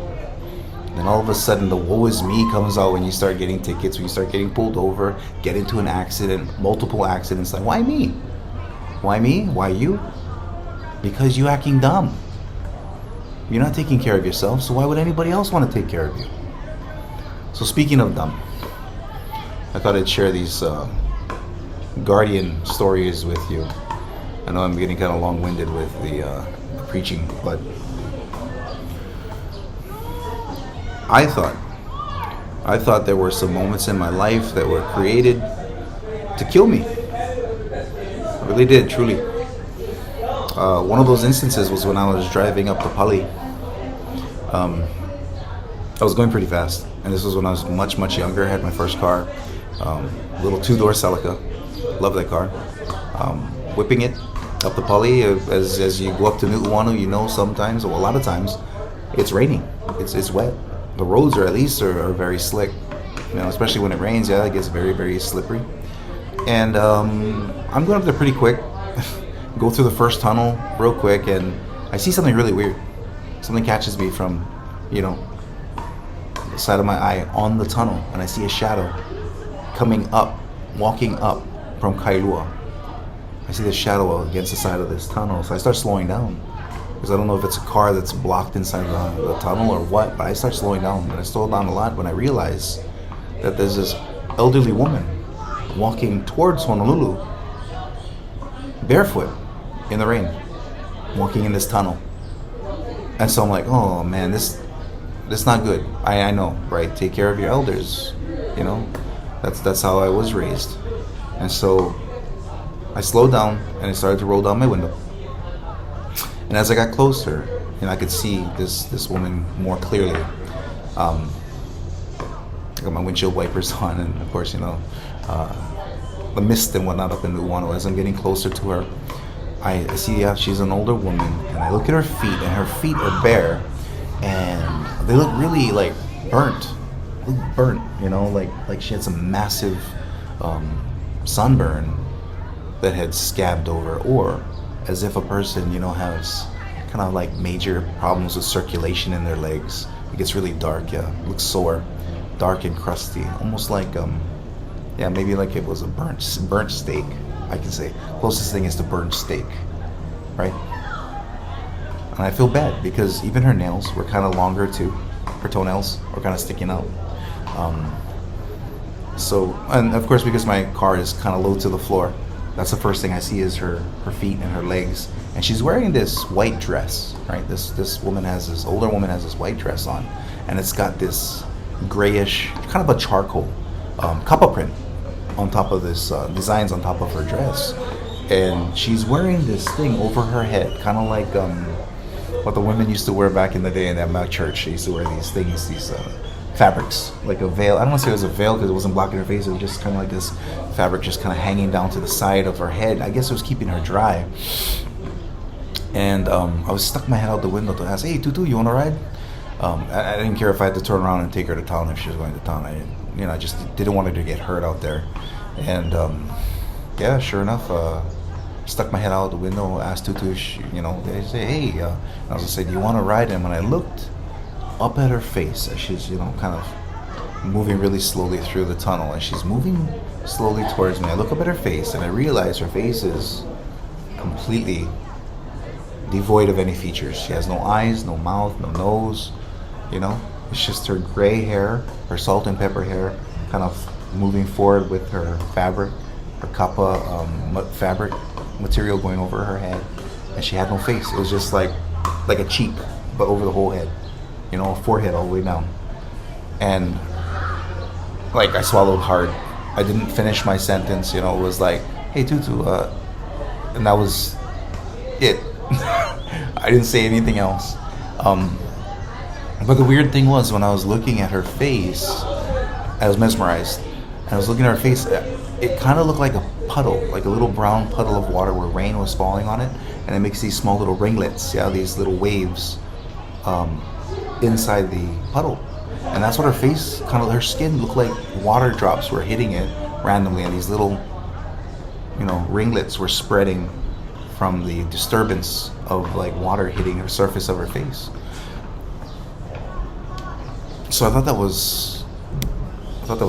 Then all of a sudden the woe is me comes out when you start getting tickets, when you start getting pulled over, get into an accident, multiple accidents. Like, why me? Why me? Why you? Because you acting dumb. You're not taking care of yourself, so why would anybody else want to take care of you? So speaking of dumb, I thought I'd share these guardian stories with you. I know I'm getting kind of long-winded with the preaching, but I thought there were some moments in my life that were created to kill me. I really did, truly. One of those instances was when I was driving up the Pali. I was going pretty fast, and this was when I was much younger. I had my first car, little two-door Celica. Love that car. Whipping it up the Pali as you go up to Nu'uanu, you know, sometimes, or a lot of times, it's raining. It's wet. The roads are are very slick. You know, especially when it rains, yeah, it gets very slippery. And I'm going up there pretty quick. Go through the first tunnel real quick, and I see something really weird. Something catches me from, you know, the side of my eye on the tunnel, and I see a shadow coming up, walking up from Kailua. I see the shadow against the side of this tunnel, so I start slowing down because I don't know if it's a car that's blocked inside the tunnel or what, but I start slowing down, and I slow down a lot when I realize that there's this elderly woman walking towards Honolulu barefoot in the rain, walking in this tunnel. And so I'm like, oh man, this not good. I know, right? Take care of your elders, you know. That's how I was raised. And so I slowed down and I started to roll down my window. And as I got closer, you know, I could see this woman more clearly. I got my windshield wipers on, and of course, you know, the mist and whatnot up in Nu'uanu. As I'm getting closer to her, I see she's an older woman, and I look at her feet, and her feet are bare, and they look really like burnt, you know, like she had some massive sunburn that had scabbed over, or as if a person, you know, has kind of like major problems with circulation in their legs. It gets really dark, yeah, it looks sore, dark and crusty, almost like yeah, maybe like it was a burnt steak, I can say. Closest thing is to burnt steak, right? And I feel bad because even her nails were kind of longer too. Her toenails were kind of sticking out. So, and of course, because my car is kind of low to the floor, that's the first thing I see is her feet and her legs. And she's wearing this white dress, right? This older woman has this white dress on, and it's got this grayish, kind of a charcoal kappa print on top of this, designs on top of her dress. And she's wearing this thing over her head, kind of like what the women used to wear back in the day in that Mac church. They used to wear these things, these fabrics, like a veil. I don't want to say it was a veil because it wasn't blocking her face. It was just kind of like this fabric just kind of hanging down to the side of her head. I guess it was keeping her dry. And I was stuck my head out the window to ask, hey, Tutu, you want to ride? I didn't care if I had to turn around and take her to town if she was going to town. I just didn't want her to get hurt out there. And yeah, sure enough, stuck my head out the window, asked Tutu, they say, hey, and I was gonna say, do you want to ride him? And I looked up at her face as she's, kind of moving really slowly through the tunnel, and she's moving slowly towards me. I look up at her face, and I realize her face is completely devoid of any features. She has no eyes, no mouth, no nose, It's just her gray hair, her salt and pepper hair, kind of moving forward with her fabric, her kappa fabric material going over her head, and she had no face. It was just like a cheek, but over the whole head, a forehead all the way down. And like I swallowed hard. I didn't finish my sentence. It was like, hey Tutu, and that was it. I didn't say anything else. But the weird thing was, when I was looking at her face, I was mesmerized. And I was looking at her face, it kind of looked like a puddle, like a little brown puddle of water where rain was falling on it. And it makes these small little ringlets, these little waves inside the puddle. And that's what her face, her skin looked like water drops were hitting it randomly. And these little, ringlets were spreading from the disturbance of like water hitting the surface of her face. So I thought that was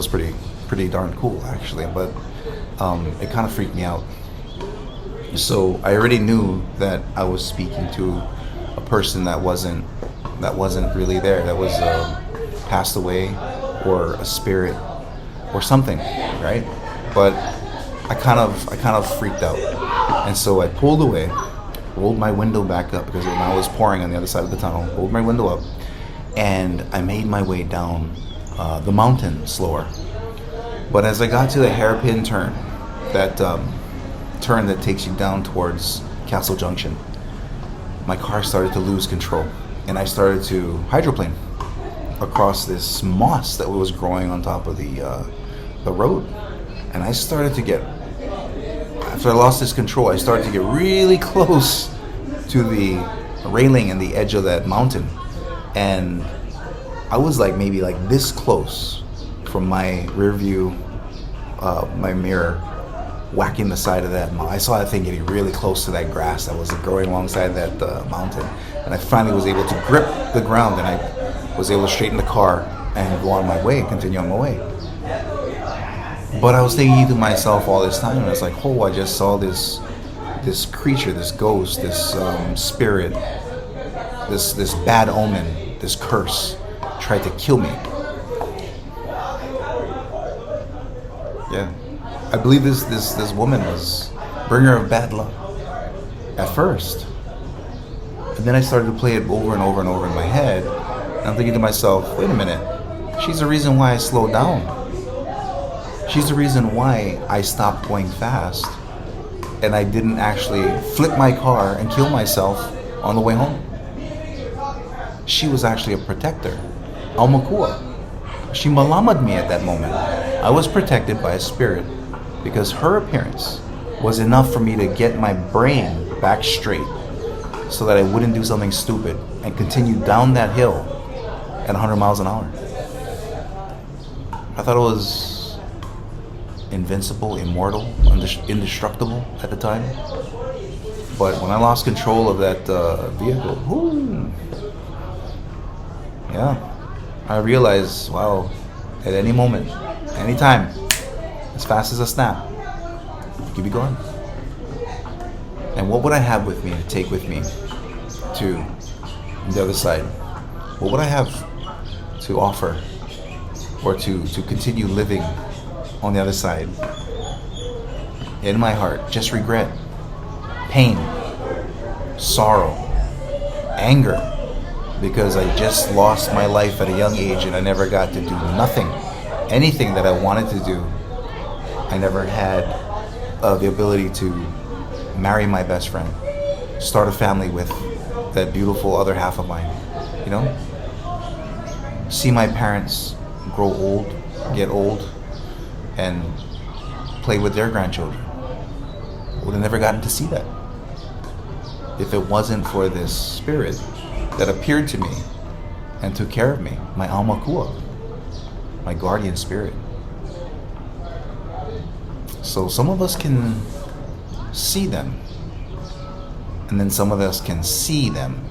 pretty darn cool, actually, but it kind of freaked me out. So I already knew that I was speaking to a person that wasn't really there, that was passed away, or a spirit or something, right? But I kind of freaked out, and so I pulled away, rolled my window back up because now it was pouring on the other side of the tunnel. Rolled my window up, and I made my way down the mountain slower. But as I got to the hairpin turn, that turn that takes you down towards Castle Junction, my car started to lose control, and I started to hydroplane across this moss that was growing on top of the road. And I started to get, after I lost this control, I started to get really close to the railing and the edge of that mountain. And I was like maybe like this close from my rear view, my mirror, whacking the side of that mountain. I saw that thing getting really close to that grass that was growing alongside that mountain. And I finally was able to grip the ground, and I was able to straighten the car and go on my way, continue on my way. But I was thinking to myself all this time, and I was like, oh, I just saw this creature, this ghost, this spirit, this bad omen, this curse tried to kill me. Yeah, I believe this woman was bringer of bad luck at first, and then I started to play it over and over and over in my head, and I'm thinking to myself, wait a minute, she's the reason why I slowed down. She's the reason why I stopped going fast, and I didn't actually flip my car and kill myself on the way home. She was actually a protector, Aumakua. She malamad me at that moment. I was protected by a spirit because her appearance was enough for me to get my brain back straight so that I wouldn't do something stupid and continue down that hill at 100 miles an hour. I thought it was invincible, immortal, indestructible at the time. But when I lost control of that vehicle, I realized, wow, at any moment, any time, as fast as a snap, you could be gone. And what would I have with me to take with me to the other side? What would I have to offer, or to continue living on the other side? In my heart, just regret, pain, sorrow, anger, because I just lost my life at a young age and I never got to do anything that I wanted to do. I never had the ability to marry my best friend, start a family with that beautiful other half of mine, see my parents grow old, get old, and play with their grandchildren. Would have never gotten to see that if it wasn't for this spirit that appeared to me and took care of me, my Aumakua, my guardian spirit. So some of us can see them, and then some of us can see them.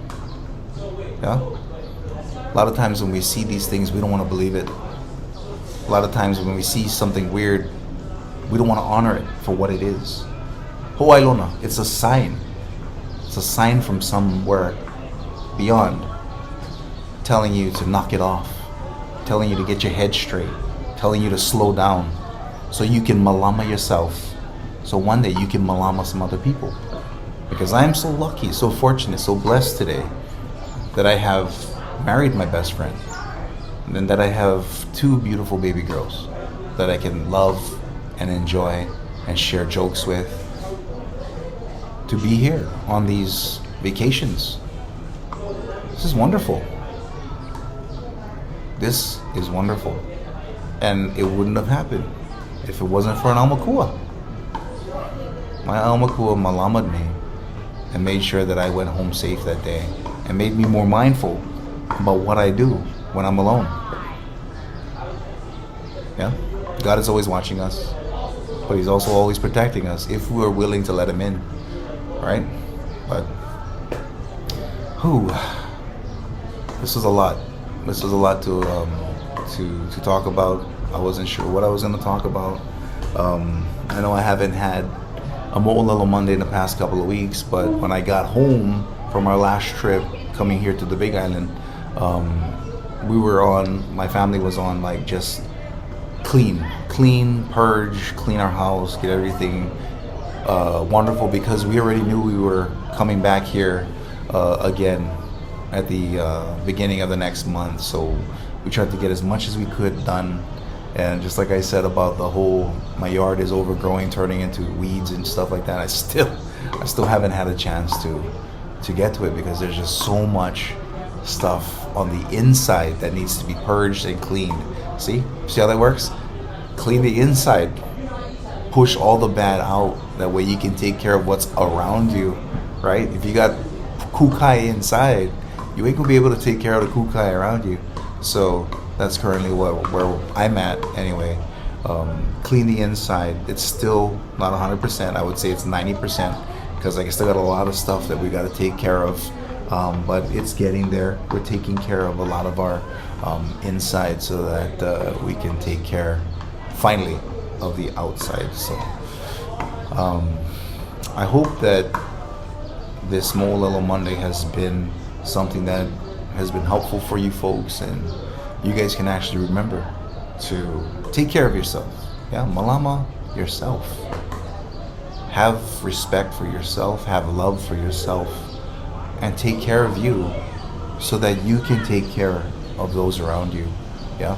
Yeah. A lot of times when we see these things, we don't want to believe it. A lot of times when we see something weird, we don't want to honor it for what it is. Hawaii Lona, it's a sign. It's a sign from somewhere beyond, telling you to knock it off, telling you to get your head straight, telling you to slow down, so you can malama yourself, so one day you can malama some other people. Because I am so lucky, so fortunate, so blessed today that I have married my best friend, and that I have 2 beautiful baby girls that I can love and enjoy and share jokes with, to be here on these vacations. This is wonderful. This is wonderful. And it wouldn't have happened if it wasn't for an Aumakua. My Aumakua malamad me and made sure that I went home safe that day, and made me more mindful about what I do when I'm alone. Yeah? God is always watching us, but He's also always protecting us if we're willing to let Him in. Right? But, this was a lot. This was a lot to talk about. I wasn't sure what I was going to talk about. I know I haven't had a Mo'olelo Monday in the past couple of weeks, but when I got home from our last trip coming here to the Big Island, my family was on like just clean, purge, clean our house, get everything wonderful, because we already knew we were coming back here again at the beginning of the next month. So we tried to get as much as we could done. And just like I said about the whole, my yard is overgrowing, turning into weeds and stuff like that, I still haven't had a chance to get to it, because there's just so much stuff on the inside that needs to be purged and cleaned. See how that works? Clean the inside, push all the bad out. That way you can take care of what's around you, right? If you got kukai inside, you ain't gonna be able to take care of the kukai around you. So that's currently where I'm at anyway. Clean the inside. It's still not 100%. I would say it's 90%, because I still got a lot of stuff that we got to take care of. But it's getting there. We're taking care of a lot of our inside, so that we can take care, finally, of the outside. So I hope that this Mo'olelo Monday has been something that has been helpful for you folks, and you guys can actually remember to take care of yourself. Yeah, malama yourself. Have respect for yourself, have love for yourself, and take care of you, so that you can take care of those around you. Yeah.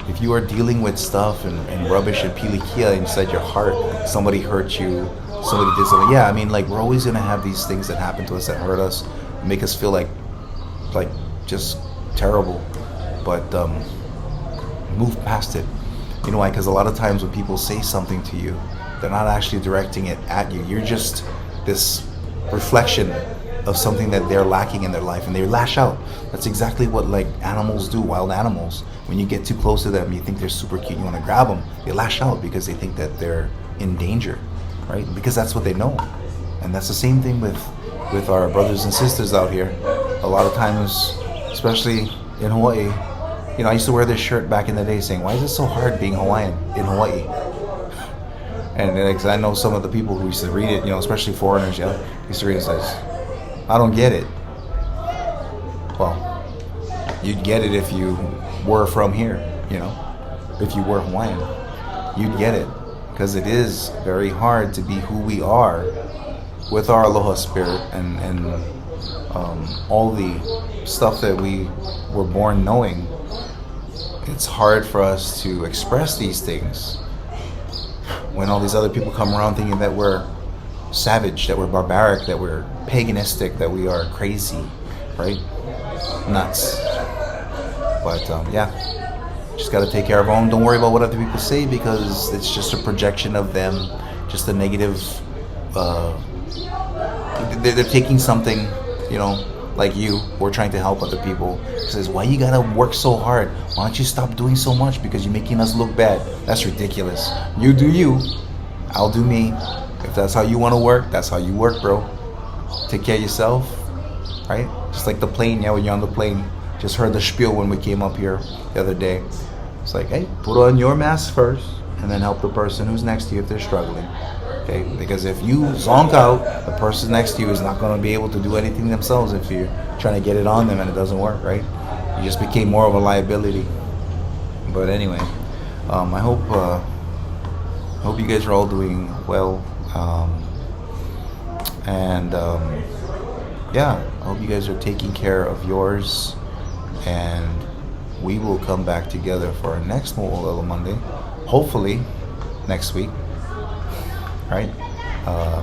If you are dealing with stuff and rubbish and pilikia inside your heart, somebody hurt you, somebody did something. Yeah, I mean, like, we're always gonna have these things that happen to us that hurt us, make us feel like just terrible. But move past it. You know why? Because a lot of times when people say something to you, they're not actually directing it at you. You're just this reflection of something that they're lacking in their life, and they lash out. That's exactly what like animals do, wild animals. When you get too close to them, you think they're super cute, you want to grab them, they lash out because they think that they're in danger, right? Because that's what they know. And that's the same thing with our brothers and sisters out here. A lot of times, especially in Hawaii, you know, I used to wear this shirt back in the day saying, why is it so hard being Hawaiian in Hawaii? And like, I know some of the people who used to read it, you know, especially foreigners, yeah, used to read it and says, I don't get it. Well, you'd get it if you were from here, you know, if you were Hawaiian, you'd get it, because it is very hard to be who we are with our aloha spirit and all the stuff that we were born knowing. It's hard for us to express these things when all these other people come around thinking that we're savage, that we're barbaric, that we're paganistic, that we are crazy, right? Nuts. But yeah, just got to take care of our own. Don't worry about what other people say, because it's just a projection of them, just a negative. They're taking something, you know, like you, we're trying to help other people. It says, why you gotta work so hard? Why don't you stop doing so much, because you're making us look bad? That's ridiculous. You do you, I'll do me. If that's how you want to work, that's how you work, bro. take care of yourself, right? Just like the plane, yeah, when you're on the plane. Just heard the spiel when we came up here the other day. It's like, hey, put on your mask first, and then help the person who's next to you if they're struggling. Okay, because if you zonk out, the person next to you is not going to be able to do anything themselves if you're trying to get it on them and it doesn't work, right? You just became more of a liability. But anyway, I hope you guys are all doing well, and yeah, I hope you guys are taking care of yours, and we will come back together for our next Mo'olelo Monday, hopefully next week. Right.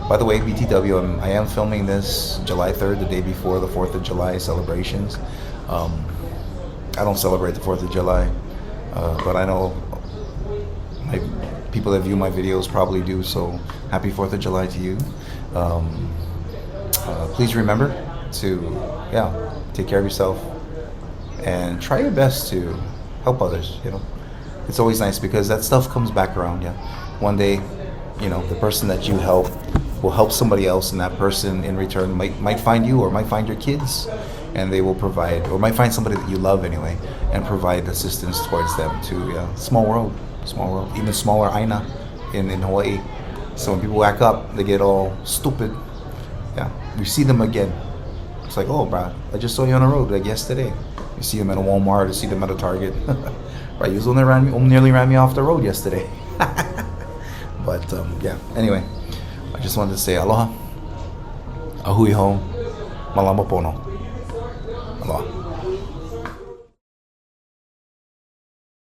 By the way, BTW, I am filming this July 3rd, the day before the 4th of July celebrations. I don't celebrate the 4th of July, but I know people that view my videos probably do, so happy 4th of July to you. Please remember to, take care of yourself and try your best to help others, It's always nice because that stuff comes back around, One day, the person that you help will help somebody else, and that person in return might find you or might find your kids, and they will provide, or might find somebody that you love anyway, and provide assistance towards them too. Small world, even smaller Aina in Hawaii. So when people whack up, they get all stupid. We see them again. It's like, oh, bro, I just saw you on the road like yesterday. You see them at a Walmart, you see them at a Target. Right, you nearly ran me off the road yesterday. But anyway, I just wanted to say aloha, ahui ho, malama pono, aloha.